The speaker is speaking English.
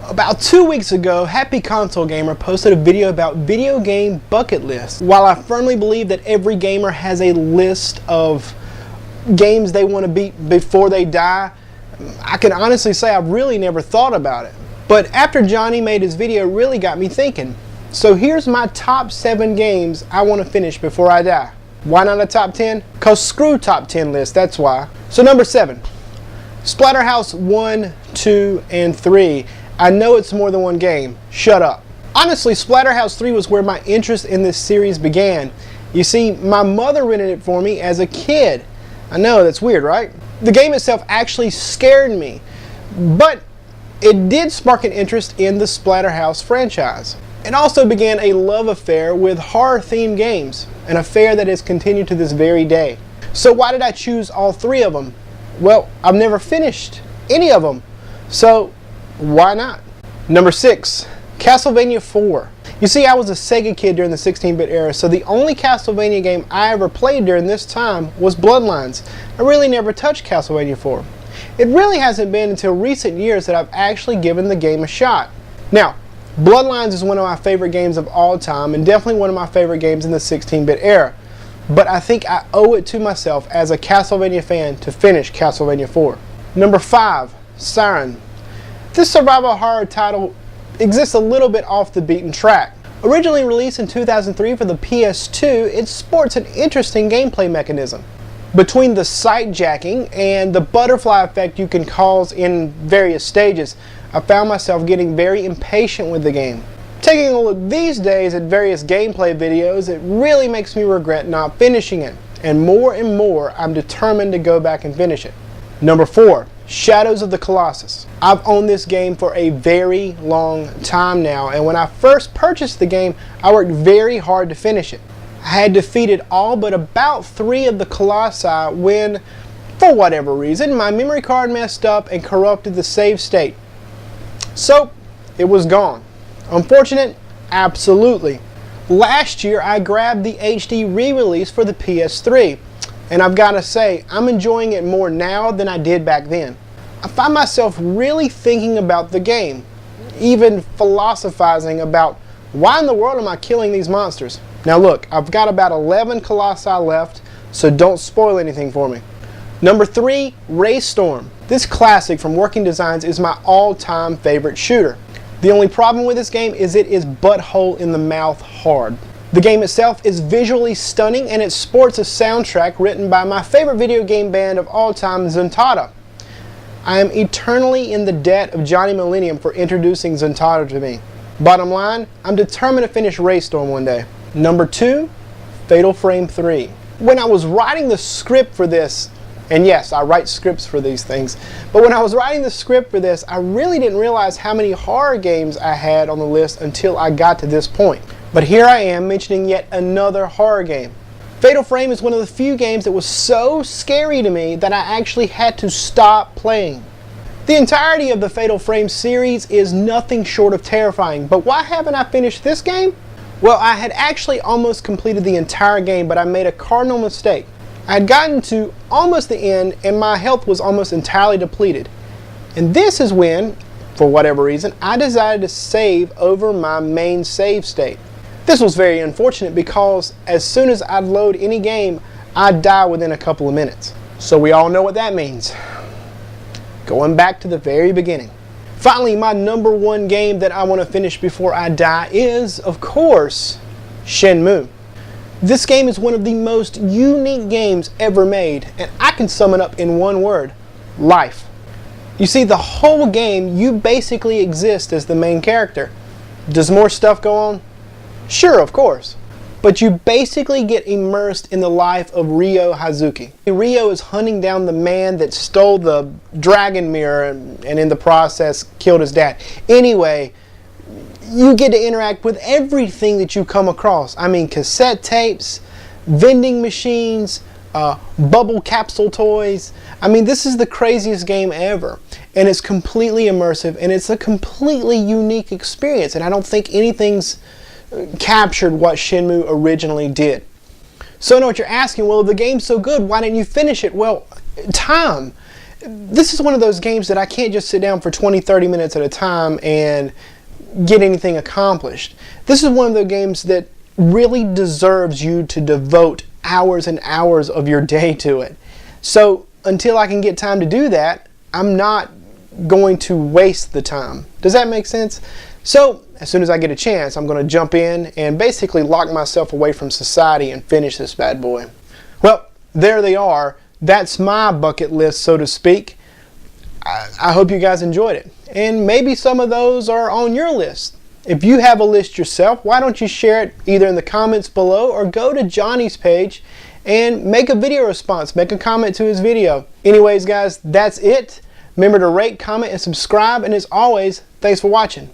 About 2 weeks ago, HappyConsoleGamer posted a video about video game bucket lists. While I firmly believe that every gamer has a list of games they want to beat before they die, I can honestly say I've really never thought about it. But after Johnny made his video, it really got me thinking. So here's my top 7 games I want to finish before I die. Why not a top 10? Cause screw top 10 lists, that's why. So number 7, Splatterhouse 1, 2, and 3. I know it's more than one game. Shut up. Honestly, Splatterhouse 3 was where my interest in this series began. You see, my mother rented it for me as a kid. I know, that's weird, right? The game itself actually scared me, but it did spark an interest in the Splatterhouse franchise. It also began a love affair with horror-themed games, an affair that has continued to this very day. So why did I choose all 3 of them? Well, I've never finished any of them, so why not? Number 6, Castlevania 4. You see, I was a Sega kid during the 16-bit era, so the only Castlevania game I ever played during this time was Bloodlines. I really never touched Castlevania 4. It really hasn't been until recent years that I've actually given the game a shot. Now, Bloodlines is one of my favorite games of all time, and definitely one of my favorite games in the 16-bit era. But I think I owe it to myself as a Castlevania fan to finish Castlevania 4. Number 5, Siren. This survival horror title exists a little bit off the beaten track. Originally released in 2003 for the PS2, it sports an interesting gameplay mechanism. Between the sight jacking and the butterfly effect you can cause in various stages, I found myself getting very impatient with the game. Taking a look these days at various gameplay videos, it really makes me regret not finishing it. And more I'm determined to go back and finish it. Number 4, Shadows of the Colossus. I've owned this game for a very long time now, and when I first purchased the game, I worked very hard to finish it. I had defeated all but about 3 of the Colossi when, for whatever reason, my memory card messed up and corrupted the save state. So, it was gone. Unfortunate? Absolutely. Last year, I grabbed the HD re-release for the PS3. And I've got to say, I'm enjoying it more now than I did back then. I find myself really thinking about the game, even philosophizing about why in the world am I killing these monsters? Now look, I've got about 11 Colossi left, so don't spoil anything for me. Number 3, Raystorm. This classic from Working Designs is my all-time favorite shooter. The only problem with this game is it is butthole in the mouth hard. The game itself is visually stunning, and it sports a soundtrack written by my favorite video game band of all time, Zuntata. I am eternally in the debt of Johnny Millennium for introducing Zuntata to me. Bottom line, I'm determined to finish Raystorm one day. Number 2, Fatal Frame 3. When I was writing the script for this, and yes, I write scripts for these things, but when I was writing the script for this, I really didn't realize how many horror games I had on the list until I got to this point. But here I am mentioning yet another horror game. Fatal Frame is one of the few games that was so scary to me that I actually had to stop playing. The entirety of the Fatal Frame series is nothing short of terrifying, but why haven't I finished this game? Well, I had actually almost completed the entire game, but I made a cardinal mistake. I had gotten to almost the end and my health was almost entirely depleted. And this is when, for whatever reason, I decided to save over my main save state. This was very unfortunate because as soon as I'd load any game, I'd die within a couple of minutes. So we all know what that means. Going back to the very beginning. Finally, my number 1 game that I want to finish before I die is, of course, Shenmue. This game is one of the most unique games ever made, and I can sum it up in one word: life. You see, the whole game, you basically exist as the main character. Does more stuff go on? Sure, of course. But you basically get immersed in the life of Ryo Hazuki. Ryo is hunting down the man that stole the dragon mirror and in the process killed his dad. Anyway, you get to interact with everything that you come across. I mean, cassette tapes, vending machines, bubble capsule toys. I mean, this is the craziest game ever. And it's completely immersive, and it's a completely unique experience. And I don't think anything's captured what Shenmue originally did. So I know what you're asking, well, if the game's so good, why didn't you finish it? Well, time. this is one of those games that I can't just sit down for 20-30 minutes at a time and get anything accomplished. This is one of the games that really deserves you to devote hours and hours of your day to it. So until I can get time to do that, I'm not going to waste the time. Does that make sense? So as soon as I get a chance, I'm going to jump in and basically lock myself away from society and finish this bad boy. Well, there they are. That's my bucket list, so to speak. I hope you guys enjoyed it. And maybe some of those are on your list. If you have a list yourself, why don't you share it either in the comments below or go to Johnny's page and make a video response, make a comment to his video. Anyways guys, that's it. Remember to rate, comment, and subscribe, and as always, thanks for watching.